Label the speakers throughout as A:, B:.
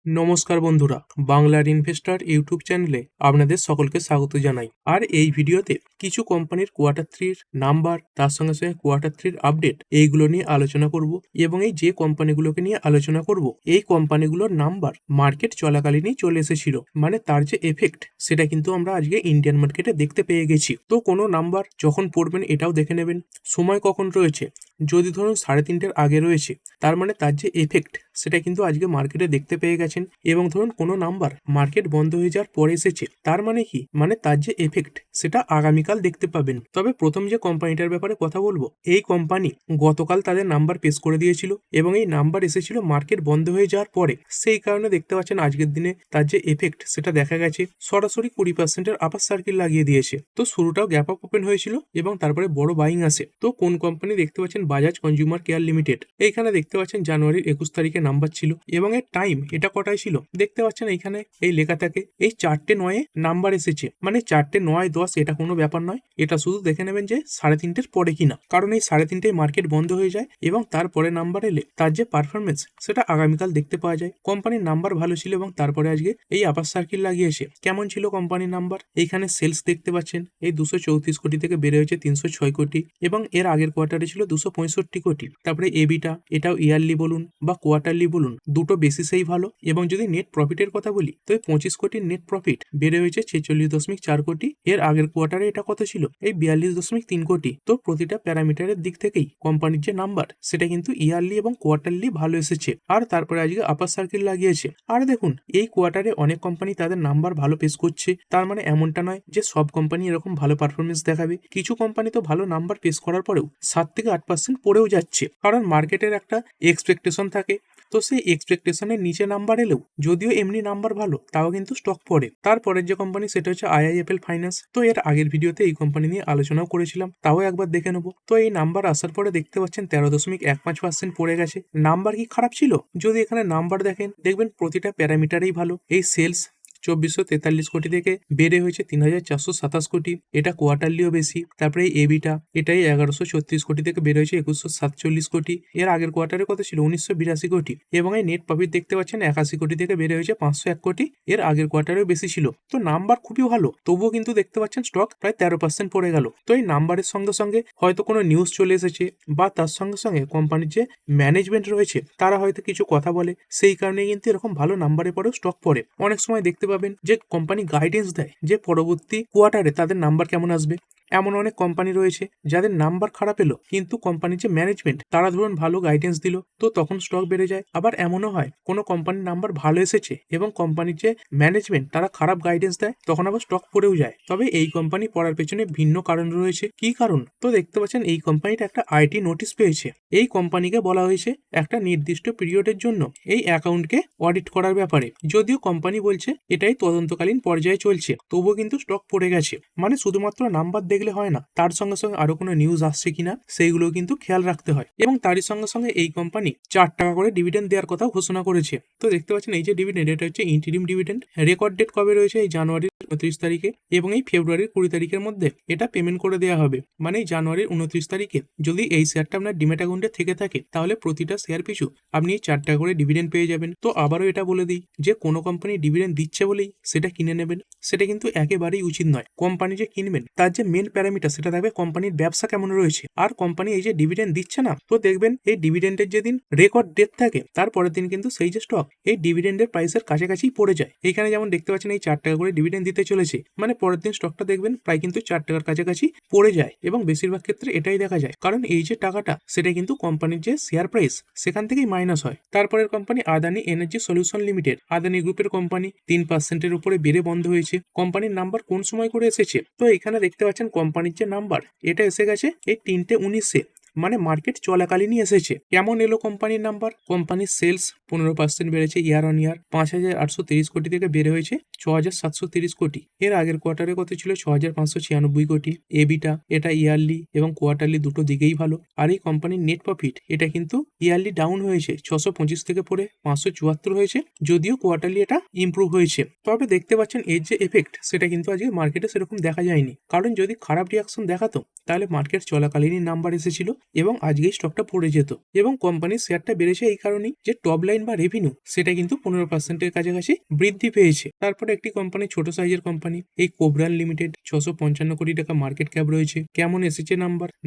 A: নমস্কার বন্ধুরা, বাংলার ইনভেস্টর ইউটিউব চ্যানেলে আপনাদের সকলকে স্বাগত জানাই। আর এই ভিডিওতে কিছু কোম্পানির কোয়ার্টার থ্রির নাম্বার, তার সঙ্গে সঙ্গে কোয়ার্টার থ্রির আপডেট, এইগুলো নিয়ে আলোচনা করব। এবং এই যে কোম্পানিগুলোকে নিয়ে আলোচনা করব, এই কোম্পানিগুলোর নাম্বার মার্কেট চলাকালীনই চলে এসেছিল, মানে তার যে এফেক্ট সেটা কিন্তু আমরা আজকে ইন্ডিয়ান মার্কেটে দেখতে পেয়ে গেছি। তো কোনো নাম্বার যখন পড়বেন এটাও দেখে নেবেন সময় কখন রয়েছে। যদি ধরুন 3:30-র আগে রয়েছে, তার মানে তার যে এফেক্ট সেটা কিন্তু আজকে মার্কেটে দেখতে পেয়ে গেছেন। এবং ধরুন কোনো নাম্বার মার্কেট বন্ধ হয়ে যাওয়ার পরে এসেছে, তার মানে কি, মানে তার যে এফেক্ট সেটা আগামীকাল দেখতে পাবেন। তবে প্রথম যে কোম্পানিটার ব্যাপারে কথা বলবো, এই কোম্পানি গতকাল তাদের নাম্বার পেশ করে দিয়েছিল এবং এই নাম্বার এসেছিল মার্কেট বন্ধ হয়ে যাওয়ার পরে। সেই কারণে দেখতে পাচ্ছেন আজকের দিনে তার যে এফেক্ট সেটা দেখা গেছে, সরাসরি 20%-এর আপার সার্কিল লাগিয়ে দিয়েছে। তো শুরুটাও গ্যাপ আপ ওপেন হয়েছিল এবং তারপরে বড় বাইং আসে। তো কোন কোম্পানি দেখতে পাচ্ছেন, বাজাজ কনজিউমার কেয়ার লিমিটেড। এইখানে দেখতে পাচ্ছেন জানুয়ারির 21 তারিখে নাম্বার ছিল এবং এর টাইম এটা কটায় ছিল দেখতে পাচ্ছেন, এইখানে এই লেখা থাকে এই 4:09 নাম্বার এসেছে। মানে 4:09-10 এটা কোনো ব্যাপার নয়, এটা শুধু দেখে নেবেন যে 3:30-র পরে কিনা, কারণ এই 3:30-টায় মার্কেট বন্ধ হয়ে যায় এবং তারপরে নাম্বার এলে তার যে পারফরমেন্স সেটা আগামীকাল দেখতে পাওয়া যায়। কোম্পানির নাম্বার ভালো ছিল এবং তারপরে আজকে এই আপার সার্কিল লাগিয়েছে। কেমন ছিল কোম্পানির নাম্বার, এইখানে সেলস দেখতে পাচ্ছেন এই 234 কোটি থেকে বেড়ে হয়েছে 306 কোটি এবং এর আগের কোয়ার্টারে ছিল 265 কোটি। তারপরে এবিটা, এটাও ইয়ারলি বলুন বা কোয়ার্টারলি বলুন, দুটো বেসিসেই ভালো। এবং যদি নেট প্রফিটের কথা বলি, তো 25 কোটির নেট প্রফিট বেড়ে হয়েছে 46.4 কোটি। এর আগের কোয়ার্টারে এটা কত ছিল, এই 42.3 কোটি। তো প্রতিটা প্যারামিটারের দিক থেকেই কোম্পানির যে নাম্বার সেটা কিন্তু ইয়ারলি এবং কোয়ার্টারলি ভালো এসেছে। আর তারপরে আজকে আপার সার্কিল লাগিয়েছে। আর দেখুন, এই কোয়ার্টারে অনেক কোম্পানি তাদের নাম্বার ভালো পেশ করছে, তার মানে এমনটা নয় যে সব কোম্পানি এরকম ভালো পারফরমেন্স দেখাবে। কিছু কোম্পানি তো ভালো নাম্বার পেশ করার পরেও 7-8% পড়েও যাচ্ছে, কারণ মার্কেটের একটা এক্সপেকটেশন থাকে। তো সেই এক্সপেকটেশনের নিচে নাম্বার এলেও, যদিও এমনি নাম্বার ভালো, তাও কিন্তু স্টক পড়ে। তারপরের যে কোম্পানি সেটা হচ্ছে আইআইএফএল ফাইন্যান্স। তো এর আগের ভিডিওতে এই কোম্পানি নিয়ে আলোচনাও করেছিলাম, তাও একবার দেখে নেবো। তো এই নাম্বার আসার পরে দেখতে পাচ্ছেন 13.15% পড়ে গেছে। নাম্বার কি খারাপ ছিল? যদি এখানে নাম্বার দেখেন, দেখবেন প্রতিটা প্যারামিটারেই ভালো। এই সেলস 2443 কোটি থেকে বেড়ে হয়েছে 3427 কোটি, এটা কোয়ার্টারলিও বেশি। তারপরে এই এবিটা, এটাই 1136 কোটি থেকে বেড়ে হয়েছে 2147 কোটি। এর আগের কোয়ার্টারে কত ছিল, 1982 কোটি। এবং এই নেট প্রফিট দেখতে পাচ্ছেন 81 কোটি থেকে বেড়ে হয়েছে 501 কোটি, এর আগের কোয়ার্টারেও বেশি ছিল। তো নাম্বার খুবই ভালো, তবুও কিন্তু দেখতে পাচ্ছেন স্টক প্রায় 13% পড়ে গেল। তো এই নাম্বারের সঙ্গে সঙ্গে হয়তো কোনো নিউজ চলে এসেছে, বা তার সঙ্গে সঙ্গে কোম্পানির যে ম্যানেজমেন্ট রয়েছে তারা হয়তো কিছু কথা বলে, সেই কারণে কিন্তু এরকম ভালো নাম্বারে পরেও স্টক পড়ে। অনেক সময় দেখতে পাবেন যে কোম্পানি গাইডেন্স দেয় যে পরবর্তী কোয়ার্টারে তাদের নাম্বার কেমন আসবে। এমন অনেক কোম্পানি রয়েছে যাদের নাম্বার খারাপ এলো, কিন্তু কোম্পানির যে ম্যানেজমেন্ট তারা ধরুন ভালো গাইডেন্স দিল, তো তখন স্টক বেড়ে যায়। আবার এমনও হয় কোনো কোম্পানির নাম্বার ভালো এসেছে এবং কোম্পানির যে ম্যানেজমেন্ট তারা খারাপ গাইডেন্স দেয়, তখন আবার স্টক পড়েও যায়। তবে এই কোম্পানি পড়ার পেছনে ভিন্ন কারণ রয়েছে। কি কারণ? তো দেখতে পাচ্ছেন এই কোম্পানিটা একটা আইটি নোটিশ পেয়েছে। এই কোম্পানিকে বলা হয়েছে একটা নির্দিষ্ট পিরিয়ডের জন্য এই অ্যাকাউন্টকে অডিট করার ব্যাপারে। যদিও কোম্পানি বলছে এটাই তদন্তকালীন পর্যায়ে চলছে, তবুও কিন্তু স্টক পড়ে গেছে। মানে শুধুমাত্র নাম্বার দেখলে হয় না, তার সঙ্গে সঙ্গে আরো কোনো নিউজ আসছে কিনা সেইগুলো কিন্তু খেয়াল রাখতে হয়। এবং তারই সঙ্গে সঙ্গে এই কোম্পানি 4 টাকা করে ডিভিডেন্ড দেওয়ার কথা ঘোষণা করেছে। তো দেখতে পাচ্ছেন এই যে ডিভিডেন্ড, এটা হচ্ছে ইন্টিরিম ডিভিডেন্ড। রেকর্ড ডেট কবে রয়েছে, এই জানুয়ারির 29 তারিখে এবং এই ফেব্রুয়ারির 20 তারিখের মধ্যে এটা পেমেন্ট করে দেওয়া হবে। মানে এই জানুয়ারির 29 তারিখে যদি এই শেয়ারটা আপনার ডিমেট অ্যাকাউন্টে থেকে থাকে, তাহলে প্রতিটা শেয়ার পিছু আপনি 4 টাকা করে ডিভিডেন্ড পেয়ে যাবেন। তো আবারও এটা বলে দিই যে কোনো কোম্পানি ডিভিডেন্ড দিচ্ছে বলেই সেটা কিনে নেবেন, সেটা কিন্তু একেবারেই উচিত নয়। কোম্পানি যে কিনবেন তার যে মেন প্যারামিটার সেটা থাকবে কোম্পানির ব্যবসা কেমন রয়েছে। আর কোম্পানি এই যে ডিভিডেন্ড দিচ্ছে না, তো দেখবেন এই ডিভিডেন্ডের যেদিন রেকর্ড ডেট থাকে তারপরের দিন কিন্তু সেই যে স্টক এই ডিভিডেন্ডের প্রাইসের কাছাকাছি পড়ে যায়। এখানে যেমন দেখতে পাচ্ছেন এই 4 টাকা করে ডিভিডেন্ড দিতে চলেছে, মানে পরের দিন স্টকটা দেখবেন প্রায় কিন্তু 4 টাকার কাছাকাছি পড়ে যায়। এবং বেশিরভাগ ক্ষেত্রে এটাই দেখা যায়, কারণ এই যে টাকাটা সেটা কিন্তু কোম্পানির যে শেয়ার প্রাইস সেখান থেকেই মাইনাস হয়। তারপরের company Adani energy solution limited. Adani গ্রুপের কোম্পানি 3%-এর উপরে বেড়ে বন্ধ হয়েছে। কোম্পানির নাম্বার কোন সময় করে এসেছে, তো এখানে দেখতে পাচ্ছেন কোম্পানির যে নাম্বার এটা এসে গেছে এই 3:19-এ, মানে মার্কেট চলাকালীনই এসেছে। কেমন এলো কোম্পানির নাম্বার? কোম্পানির সেলস 15% বেড়েছে ইয়ার অন ইয়ার, 5,830 কোটি থেকে বেড়ে হয়েছে 6,730 কোটি। এর আগের কোয়ার্টারে কত ছিল, 6,596 কোটি। এবিটা, এটা ইয়ারলি এবং কোয়ার্টারলি দুটো দিকেই ভালো। আর এই কোম্পানির নেট প্রফিট এটা কিন্তু ইয়ারলি ডাউন হয়েছে, 625 থেকে পড়ে 574 হয়েছে, যদিও কোয়ার্টারলি এটা ইমপ্রুভ হয়েছে। তবে দেখতে পাচ্ছেন এর যে এফেক্ট সেটা কিন্তু আজকে মার্কেটে সেরকম দেখা যায়নি, কারণ যদি খারাপ রিয়াকশন দেখাতো তাহলে মার্কেট চলাকালীনই নাম্বার এসেছিল এবং আজকেই স্টকটা পড়ে যেত এবং কোম্পানির শেয়ারটা বেড়েছে এই কারণেই যে টপ লাইন বা রেভিনিউ সেটা কিন্তু 15%-এর কাছাকাছি বৃদ্ধি পেয়েছে। তারপরে একটি কোম্পানি, ছোট সাইজের কোম্পানি, এই কোবরান লিমিটেড, 655 কোটি টাকা মার্কেট ক্যাপ রয়েছে। কেমন এসেছে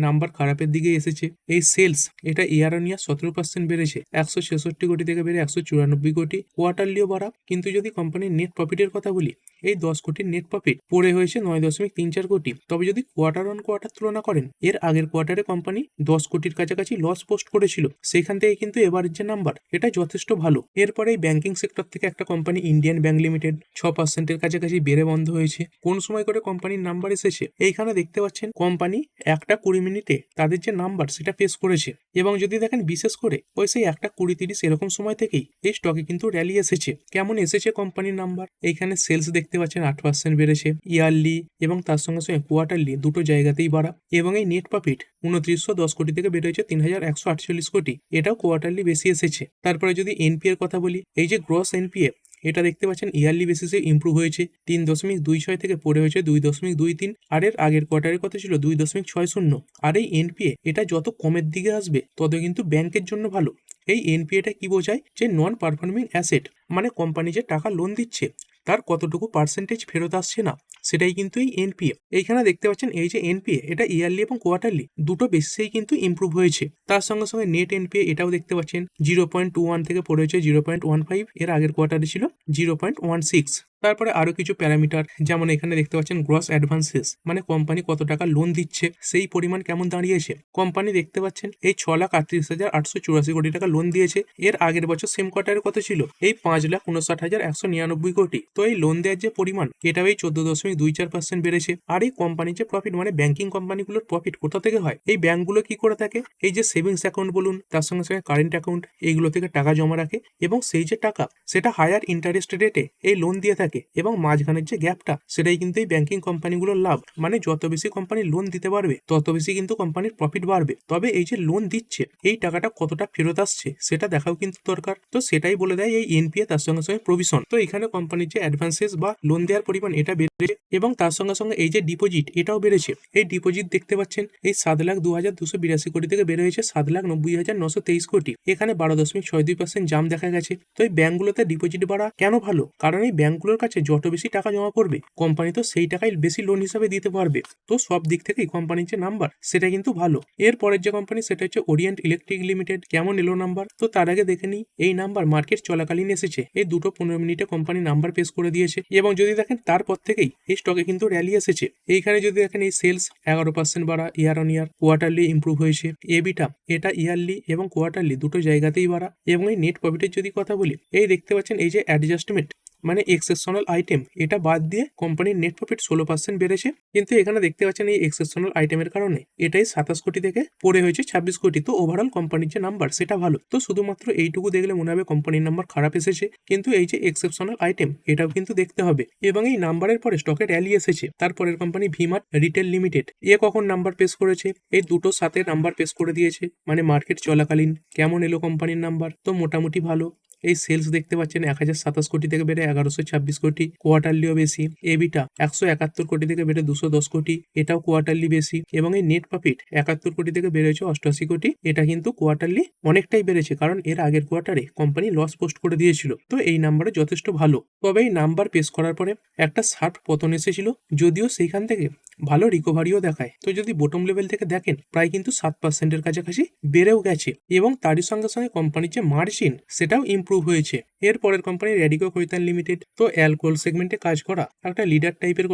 A: নাম্বার খারাপের দিকে এসেছে। এই সেলস এটা ইয়ার অন ইয়ার 17% বেড়েছে, 166 কোটি থেকে বেড়ে 194 কোটি। কোয়ার্টারলিও বাড়া। কিন্তু যদি কোম্পানির নেট প্রফিটের কথা বলি, এই 10 কোটির নেট প্রফিট পড়ে হয়েছে 9.34 কোটি। তবে যদি কোয়ার্টার অন কোয়ার্টার তুলনা করেন, এর আগের কোয়ার্টারে কোম্পানি 10 কোটির কাছাকাছি লস পোস্ট করেছিল, সেখান থেকে কিন্তু এবারের যে নাম্বার এটা যথেষ্ট ভালো। এরপরে এই ব্যাংকিং সেক্টর থেকে একটা কোম্পানি, ইন্ডিয়ান ব্যাংক লিমিটেড, 6%-এর কাছাকাছি বেড়ে বন্ধ হয়েছে। কোন সময় করে কোম্পানির নাম্বার এসেছে, এইখানে দেখতে পাচ্ছেন কোম্পানি 1:20 মিনিটে তাদের যে নাম্বার সেটা পেশ করেছে। এবং যদি দেখেন বিশেষ করে ওই সেই 1:20-30 এরকম সময় থেকেই এই স্টকে কিন্তু র্যালি এসেছে। কেমন এসেছে কোম্পানির নাম্বার, এইখানে সেলস দেখতে পাচ্ছেন 8% বেড়েছে ইয়ারলি, এবং তার সঙ্গে সঙ্গে কোয়ার্টারলি দুটো জায়গাতেই বাড়া। এবং এই নেট প্রফিট 2910 কোটি থেকে বেড়ে হয়েছে 3148 কোটি, এটাও কোয়ার্টারলি বেশি এসেছে। তারপরে যদি এনপিএর কথা বলি, এই যে গ্রস এনপিএ এটা দেখতে পাচ্ছেন ইয়ারলি বেসিসে ইমপ্রুভ হয়েছে, 3.26 থেকে পড়ে হয়েছে 2.23, আর এর আগের কোয়ার্টারের কথা ছিল 2.60। আর এই এনপিএ এটা যত কমের দিকে আসবে তত কিন্তু ব্যাংকের জন্য ভালো। এই এনপিএটা কি বোঝায়, যে নন পারফর্মিং অ্যাসেট, মানে কোম্পানি যে টাকা লোন দিচ্ছে তার কতটুকু পার্সেন্টেজ ফেরত আসছে না, সেটাই কিন্তু এই এনপিএ। এইখানে দেখতে পাচ্ছেন এই যে এনপিএ এটা ইয়ারলি এবং কোয়ার্টারলি দুটো বেসিসেই কিন্তু ইমপ্রুভ হয়েছে। তার সঙ্গে সঙ্গে নেট এনপিএ এটাও দেখতে পাচ্ছেন 0.21 থেকে পড়ে হয়েছে 0.15, এর আগের কোয়ার্টারে ছিল 0.16। তারপরে আরো কিছু প্যারামিটার, যেমন এখানে দেখতে পাচ্ছেন গ্রস অ্যাডভান্সেস, মানে কোম্পানি কত টাকা লোন দিচ্ছে সেই পরিমাণ কেমন দাঁড়িয়েছে। কোম্পানি দেখতে পাচ্ছেন এই 6,38,884 কোটি টাকা লোন দিয়েছে, এর আগের বছর সেম কোয়ার্টারের কত ছিল এই 5,59,199 কোটি। তো এই লোন দেওয়ার যে পরিমাণ এটাও এই 14.24% বেড়েছে। আর এই কোম্পানির যে প্রফিট, মানে ব্যাংকিং কোম্পানিগুলোর প্রফিট কোথা থেকে হয়, এই ব্যাংকগুলো কি করে থাকে, এই যে সেভিংস অ্যাকাউন্ট বলুন, তার সঙ্গে সঙ্গে কারেন্ট অ্যাকাউন্ট, এইগুলো থেকে টাকা জমা রাখে এবং সেই যে টাকা সেটা হায়ার ইন্টারেস্ট রেটে এই লোন দিয়ে থাকে, এবং মাঝখানের যে গ্যাপটা সেটাই কিন্তু এই ব্যাংকিং কোম্পানিগুলোর লাভ। মানে যত বেশি কোম্পানি লোন দিতে পারবে তত বেশি কিন্তু কোম্পানির প্রফিট বাড়বে। তবে এই যে লোন দিচ্ছে এই টাকাটা কতটা ফেরত আসছে সেটা দেখাও কিন্তু দরকার। তো সেটাই বলে দেয় এই এনপিএ, তার সঙ্গে সঙ্গে প্রভিশন। তো এখানে কোম্পানির যে অ্যাডভান্সেস বা লোন দেওয়ার পরিমাণ এটা বেড়েছে, এবং তার সঙ্গে সঙ্গে এই যে ডিপোজিট এটাও বেড়েছে। এই ডিপোজিট দেখতে পাচ্ছেন এই 7,02,282 কোটি থেকে বেড়ে হয়েছে 7,90,923 কোটি, এখানে 12.62% জাম দেখা গেছে। তো এই ব্যাংকগুলোতে ডিপোজিট বাড়া কেন ভালো, কারণ এই ব্যাংকগুলোর কাছে যত বেশি টাকা জমা করবে কোম্পানি তো সেই টাকাই বেশি লোন হিসাবে দিতে পারবে। তো সব দিক থেকেই কোম্পানির যে নাম্বার সেটা কিন্তু ভালো। এর পরের যে কোম্পানি সেটা হচ্ছে ওরিয়েন্ট ইলেকট্রিক লিমিটেড। কেমন এলো নাম্বার, তো তার আগে দেখে নিই এই নাম্বার মার্কেট চলাকালীন এসেছে, এই 2:15 মিনিটে কোম্পানি নাম্বার পেশ করে দিয়েছে, এবং যদি দেখেন তারপর থেকেই এই স্টকে কিন্তু র্যালি এসেছে। এইখানে যদি দেখেন এই সেলস 11% বাড়া year on year, quarterly improve হয়েছে। এবিটা এটা ইয়ারলি এবং কোয়ার্টারলি দুটো জায়গাতেই বাড়া। এবং এই নেট প্রফিটের যদি কথা বলি, এই দেখতে পাচ্ছেন এই যে অ্যাডজাস্টমেন্ট, মানে এক্সেপশনাল আইটেম, এটা বাদ দিয়ে কোম্পানির নেট প্রফিট 16% বেড়েছে। কিন্তু এখানে দেখতে পাচ্ছেন এই এক্সেপশনাল আইটেমের কারণে এটাই 27 কোটি থেকে পড়ে হয়েছে 26 কোটি। তো ওভারঅল কোম্পানির যে নাম্বার সেটা ভালো। তো শুধুমাত্র এইটুকু দেখলে মনে হবে কোম্পানির নাম্বার খারাপ এসেছে, কিন্তু এই যে এক্সেপশনাল আইটেম এটাও কিন্তু দেখতে হবে। এবং এই নাম্বারের পরে স্টকে র্যালি এসেছে। তারপরের কোম্পানি ভিমার্ট রিটেল লিমিটেড, এ কখন নাম্বার পেশ করেছে, এই দুটো সাথে নাম্বার পেশ করে দিয়েছে, মানে মার্কেট চলাকালীন। কেমন এলো কোম্পানির নাম্বার, তো মোটামুটি ভালো। এই সেলস দেখতে পাচ্ছেন 1027 কোটি থেকে বেড়ে 1126 কোটি, কোয়ার্টারলিও বেশি। এবিটা 171 কোটি থেকে বেড়ে 210 কোটি, এটাও কোয়ার্টারলি বেশি। এবং এই নেট প্রফিট 71 কোটি থেকে বেড়েছে 88 কোটি, এটা কিন্তু কোয়ার্টারলি অনেকটাই বেড়েছে, কারণ এর আগের কোয়ার্টারে কোম্পানি লস পোস্ট করে দিয়েছিল। তো এই নাম্বারে যথেষ্ট ভালো। তবে এই নাম্বার পেশ করার পরে একটা শার্প পতন এসেছিল, যদিও সেইখান থেকে ভালো রিকভারিও দেখায়। তো যদি বটম লেভেল থেকে দেখেন প্রায় কিন্তু 7%-এর কাছাকাছি বেড়েও গেছে, এবং তারই সঙ্গে সঙ্গে কোম্পানির যে মার্জিন সেটাও ইমপ্রুভ হয়েছে। এর পরের কোম্পানি রেডিকো খৈতান লিমিটেড, তো অ্যালকোহল সেগমেন্টে কাজ করা একটা লিডার টাইপের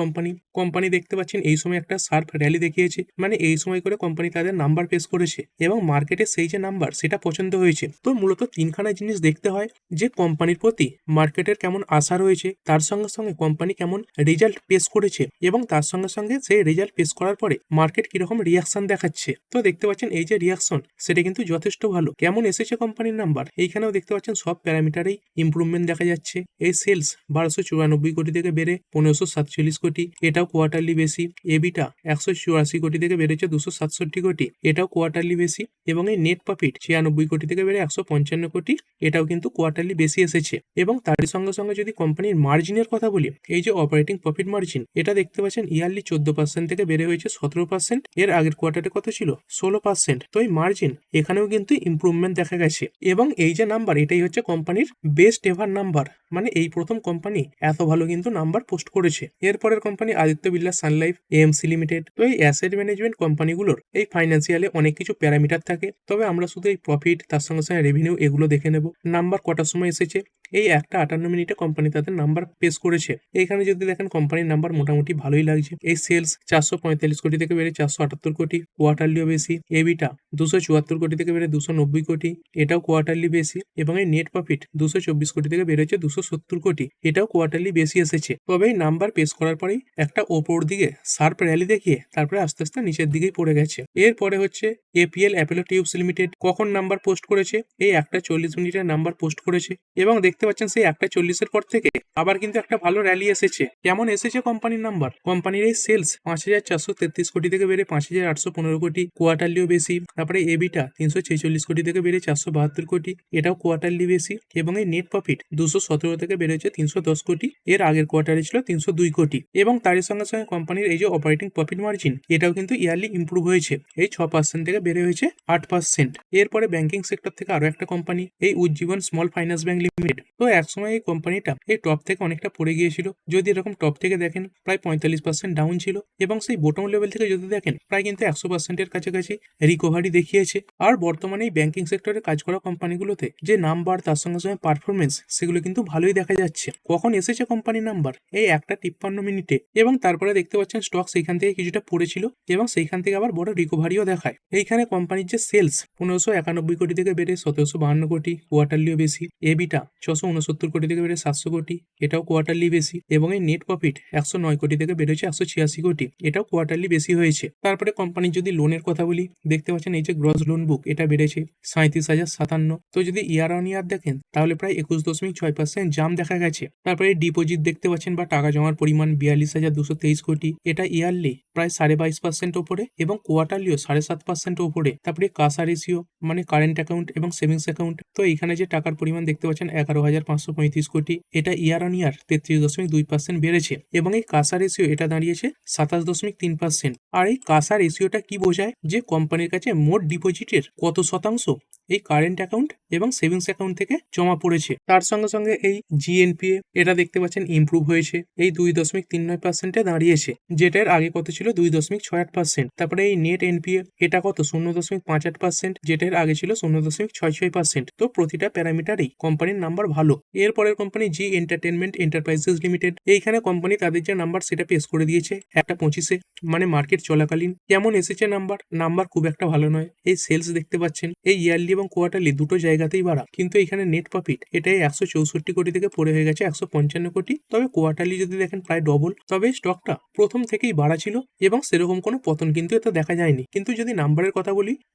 A: কোম্পানি দেখতে পাচ্ছেন এই সময় একটা শার্প র্যালি দেখিয়েছে, মানে এই সময় করে কোম্পানি তাদের নাম্বার পেশ করেছে, এবং মার্কেটে সেই যে নাম্বার সেটা পছন্দ হয়েছে। তো মূলত তিনখানা জিনিস দেখতে হয়, যে কোম্পানির প্রতি মার্কেটের কেমন আশা রয়েছে, তার সঙ্গে সঙ্গে কোম্পানি কেমন রেজাল্ট পেশ করেছে, এবং তার সঙ্গে সঙ্গে সেই রেজাল্ট পেশ করার পরে মার্কেট কিরকম রিয়াকশন দেখাচ্ছে। তো দেখতে পাচ্ছেন এই যে রিয়াকশন সেটা কিন্তু যথেষ্ট ভালো। কেমন এসেছে কোম্পানির নাম্বার, এইখানেও দেখতে পাচ্ছেন সব প্যারামিটারেই ইমপ্রুভমেন্ট দেখা যাচ্ছে। এই সেলস 1294 কোটি থেকে বেড়ে 1547 কোটি, এটাও কোয়ার্টারলি বেশি। এবিটা 184 কোটি থেকে বেড়েছে 267 কোটি, এটাও কোয়ার্টারলি বেশি। এবং এই নেট প্রফিট 96 কোটি থেকে বেড়ে 155 কোটি, এটাও কিন্তু কোয়ার্টারলি বেশি এসেছে। এবং তার সঙ্গে সঙ্গে যদি কোম্পানির মার্জিনের কথা বলি, এই যে অপারেটিং প্রফিট মার্জিন, এটা দেখতে পাচ্ছেন ইয়ারলি 14% থেকে বেড়ে হয়েছে 17%। এর আগের কোয়ার্টারে কত ছিল? 16%। তো এই মার্জিন এখানেও কিন্তু ইমপ্রুভমেন্ট দেখা গেছে। এবং এই যে নাম্বার, এটাই হচ্ছে কোম্পানির বেস্ট এভার নাম্বার, মানে এই প্রথম কোম্পানি এত ভালো কিন্তু নাম্বার পোস্ট করেছে। এরপরের কোম্পানি আদিত্য বিড়লা সান লাইফ এএমসি লিমিটেড। তো এই অ্যাসেট ম্যানেজমেন্ট কোম্পানিগুলোর এই ফাইন্যান্সিয়ালে অনেক কিছু প্যারামিটার থাকে, তবে আমরা শুধু এই প্রফিট তার সঙ্গে সঙ্গে রেভিনিউ এগুলো দেখে নেব। নাম্বার কটার সময় এসেছে? এই 1:58 মিনিটে কোম্পানি তাদের নাম্বার পেশ করেছে। এখানে যদি দেখেন কোম্পানির নাম্বার মোটামুটি ভালোই লাগছে। এই সেলস 445 কোটি থেকে বেড়ে 478 কোটি, কোয়ার্টারলিও বেশি। এবিটা 274 কোটি থেকে বেড়ে 290 কোটি, এটাও কোয়ার্টারলি বেশি। এবং এই নেট প্রফিট 224 কোটি থেকে বেড়েছে 270 কোটি, এটাও কোয়ার্টারলি বেশি এসেছে। তবে এই নাম্বার পেশ করার পরেই একটা ওপর দিকে শার্প র্যালি দেখিয়ে তারপরে আস্তে আস্তে নিচের দিকেই পড়ে গেছে। এরপরে হচ্ছে এপিএল অ্যাপোলো টিউবস লিমিটেড। কখন নাম্বার পোস্ট করেছে? এই 1:40 মিনিটের নাম্বার পোস্ট করেছে। এবং দেখতে পাচ্ছেন সেই 1:40 পর থেকে আবার কিন্তু একটা ভালো র্যালি এসেছে। কেমন এসেছে কোম্পানির নাম্বার? কোম্পানির এই সেলস 5433 কোটি থেকে বেড়ে 5815 কোটি, কোয়ার্টারলিও বেশি। তারপরে এবিটা 346 কোটি থেকে বেড়ে 472 কোটি, এটাও কোয়ার্টারলি বেশি। এবং এই নেট প্রফিট 217 থেকে বেড়েছে 310 কোটি, এর আগের কোয়ার্টারে ছিল 302 কোটি। এবং তার সঙ্গে সঙ্গে কোম্পানির এই যে অপারেটিং প্রফিট মার্জিন, এটাও কিন্তু ইয়ারলি ইমপ্রুভ হয়েছে। এই 6% থেকে বেড়ে হয়েছে 8%। এরপরে ব্যাংকিং সেক্টর থেকে আরো একটা কোম্পানি, এই Ujjivan small finance bank limited. তো একসময় এই কোম্পানিটা এই টপ থেকে অনেকটা পড়ে গিয়েছিল। যদি এরকম টপ থেকে দেখেন প্রায় 45% ডাউন ছিল, এবং সেই বটম লেভেল থেকে যদি দেখেন প্রায় কিন্তু 100%-এর কাছাকাছি রিকভারি দেখিয়েছে। আর বর্তমানে এই ব্যাংকিং সেক্টরে কাজ করা কোম্পানিগুলোতে যে নাম্বার তার সঙ্গে সঙ্গে পারফরমেন্স, সেগুলো কিন্তু ভালোই দেখা যাচ্ছে। কখন এসেছে কোম্পানির নাম্বার? এই 1:53 মিনিটে। এবং তারপরে দেখতে পাচ্ছেন স্টক সেইখান থেকে কিছুটা পড়েছিল এবং সেইখান থেকে আবার বড় রিকভারিও দেখায়। এইখানে কোম্পানির যে সেলস 1591 কোটি থেকে বেড়ে 1752 কোটি, কোয়ার্টারলিও বেশি। এবিটা 669 কোটি থেকে বেড়ে 700 কোটি, এটাও কোয়ার্টারলি বেশি। এবং এই নেট প্রফিট 109 কোটি থেকে বেড়েছে 186 কোটি, এটাও কোয়ার্টারলি বেশি হয়েছে। তারপরে কোম্পানির যদি লোনের কথা বলি, দেখতে পাচ্ছেন এই যে গ্রস লোন বুক, এটা বেড়েছে 37,057। তো যদি ইয়ার অন ইয়ার দেখেন তাহলে প্রায় 21.6% জাম দেখা গেছে। তারপরে ডিপোজিট দেখতে পাচ্ছেন বা টাকা জমার পরিমাণ 42,223 কোটি, এটা ইয়ারলি প্রায় 22.5% ওপরে এবং কোয়ার্টারলিও 7.5% ওপরে। তারপরে কাসা রেশিও মানে কারেন্ট অ্যাকাউন্ট এবং সেভিংস অ্যাকাউন্ট, তো এখানে যে টাকার পরিমাণ দেখতে পাচ্ছেন 11,535 কোটি, এটা ইয়ার অন ইয়ার 33.2% বেড়েছে। এবং এই কাসা রেশিও এটা দাঁড়িয়েছে 27.3%। আর এই কাসা রেশিওটা কি বোঝায়? যে কোম্পানির কাছে মোট ডিপোজিটের কত শতাংশ এই কারেন্ট অ্যাকাউন্ট এবং সেভিংস অ্যাকাউন্ট থেকে জমা পড়েছে। তার সঙ্গে সঙ্গে এই জিএনপিএ এটা দেখতে পাচ্ছেন ইমপ্রুভ হয়েছে, এই 2.39%-এ দাঁড়িয়েছে, যেটার আগে কত ছিল 2.68%। তারপরে এই নেট এনপিএ এটা কত 0.58%, যেটার আগে ছিল 0.66%। তো প্রতিটা প্যারামিটারেই কোম্পানির নাম্বার ভালো। এরপরের কোম্পানি জি এন্টারটেনমেন্ট এন্টারপ্রাইজেস লিমিটেড। এইখানে কোম্পানি তাদের যে নাম্বার সেটা পেশ করে দিয়েছে 1:25-এ, মানে মার্কেট চলাকালীন। কেমন এসেছে নাম্বার? নাম্বার খুব একটা ভালো নয়। এই সেলস দেখতে পাচ্ছেন এই ইয়ারলি এবং কোয়ার্টারলি দুটো জায়গাতেই বাড়া, কিন্তু এখানে নেট প্রফিট এটাই 164 কোটি থেকে পড়ে হয়ে গেছে 155 কোটি। তবে কোয়ার্টারলি যদি দেখেন প্রায় ডবল। তবে স্টকটা প্রথম থেকেই বাড়া ছিল এবং সেরকম কোনো পতন কিন্তু এতে দেখা যায়নি। কিন্তু যদি নাম্বারের কথা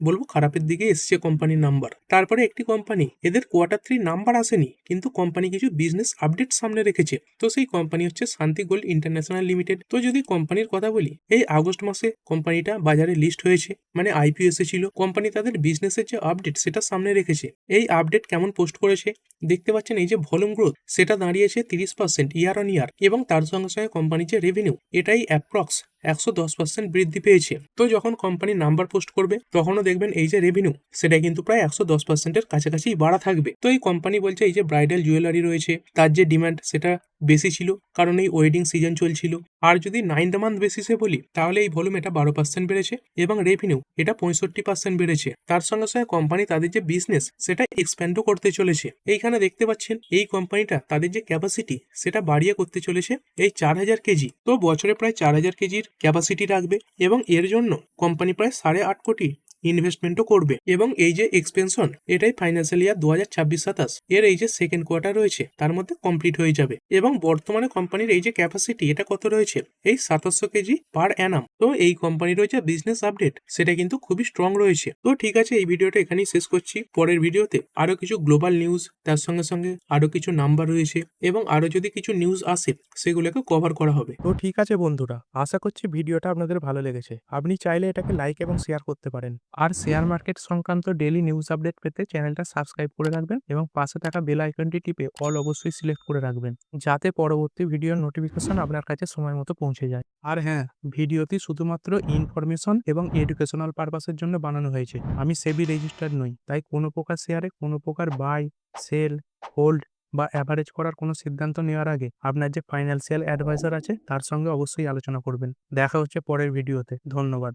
A: বলবো খারাপের দিকে এসছে কোম্পানির নাম্বার। তারপরে একটি কোম্পানি, এদের Q3 নাম্বার আসেনি কিন্তু কোম্পানি কিছু বিজনেস আপডেট সামনে রেখেছে। তো সেই কোম্পানি হচ্ছে শান্তি গোল্ড ইন্টারন্যাশনাল লিমিটেড। তো যদি কোম্পানির কথা বলি, এই আগস্ট মাসে কোম্পানিটা বাজারে লিস্ট হয়েছে, মানে আইপিও এসেছিল। কোম্পানি তাদের বিজনেসের যে আপডেট সেটা সামনে রেখেছে। এই আপডেট কেমন পোস্ট করেছে দেখতে পাচ্ছেন, এই যে ভলিউম গ্রোথ সেটা দাঁড়িয়েছে 30% ইয়ার অন ইয়ার, এবং তার সঙ্গে সঙ্গে কোম্পানির যে রেভিনিউ এটাই অ্যাপ্রক্স 110% বৃদ্ধি পেয়েছে। তো যখন কোম্পানি নাম্বার পোস্ট করবে তখনও দেখবেন এই যে রেভিনিউ সেটা কিন্তু প্রায় 110%-এর কাছাকাছি বাড়া থাকবে। তো এই কোম্পানি বলছে এই যে ব্রাইডাল জুয়েলারি রয়েছে তার যে ডিমান্ড সেটা বেশি ছিল, কারণ এই ওয়েডিং সিজন চলছিল। আর যদি 9th মান্থ বেসিসে বলি তাহলে এই ভলিউম এটা 12% বেড়েছে এবং রেভিনিউ এটা 65% বেড়েছে। তার সঙ্গে সঙ্গে কোম্পানি তাদের যে বিজনেস সেটা এক্সপ্যান্ডও করতে চলেছে। এইখানে দেখতে পাচ্ছেন এই কোম্পানিটা তাদের যে ক্যাপাসিটি সেটা বাড়িয়ে করতে চলেছে এই 4000 কেজি। তো বছরে প্রায় 4000 কেজির ক্যাপাসিটি রাখবে এবং এর জন্য কোম্পানি প্রায় 8.5 কোটি ইনভেস্টমেন্টও করবে। এবং এই যে এক্সপেনশন, এটাই ফাইন্যান্সিয়াল ইয়ার 2026-27 এর এই যে সেকেন্ড কোয়ার্টার রয়েছে তার মধ্যে কমপ্লিট হয়ে যাবে। এবং বর্তমানে কোম্পানির এই যে ক্যাপাসিটি এটা কত রয়েছে, এই 2700 কেজি পার অ্যানাম। তো এই কোম্পানির যে বিজনেস আপডেট সেটা কিন্তু খুবই স্ট্রং রয়েছে। তো ঠিক আছে, এই ভিডিওটা এখানেই শেষ করছি। পরের ভিডিওতে আরো কিছু গ্লোবাল নিউজ, তার সঙ্গে সঙ্গে আরো কিছু নাম্বার রয়েছে এবং আরো যদি কিছু নিউজ আসে সেগুলোকে কভার করা হবে।
B: তো ঠিক আছে বন্ধুরা, আশা করছি ভিডিওটা আপনাদের ভালো লেগেছে। আপনি চাইলে এটাকে লাইক এবং শেয়ার করতে পারেন। আর শেয়ার মার্কেট সংক্রান্ত ডেইলি নিউজ আপডেট পেতে চ্যানেলটা সাবস্ক্রাইব করে রাখবেন এবং পাশে থাকা বেল আইকনটি টিপে অল অবশ্যই সিলেক্ট করে রাখবেন, যাতে পরবর্তী ভিডিওর নোটিফিকেশন আপনার কাছে সময় মতো পৌঁছে যায়। আর হ্যাঁ, ভিডিওটি শুধুমাত্র ইনফরমেশন এবং এডুকেশনাল পারপাসের জন্য বানানো হয়েছে। আমি সেবি রেজিস্টার্ড নই, তাই কোনো প্রকার শেয়ারে কোনো প্রকার বাই, সেল, হোল্ড বা অ্যাভারেজ করার কোনো সিদ্ধান্ত নেওয়ার আগে আপনার যে ফাইন্যান্সিয়াল অ্যাডভাইজার আছে তার সঙ্গে অবশ্যই আলোচনা করবেন। দেখা হচ্ছে পরের ভিডিওতে। ধন্যবাদ।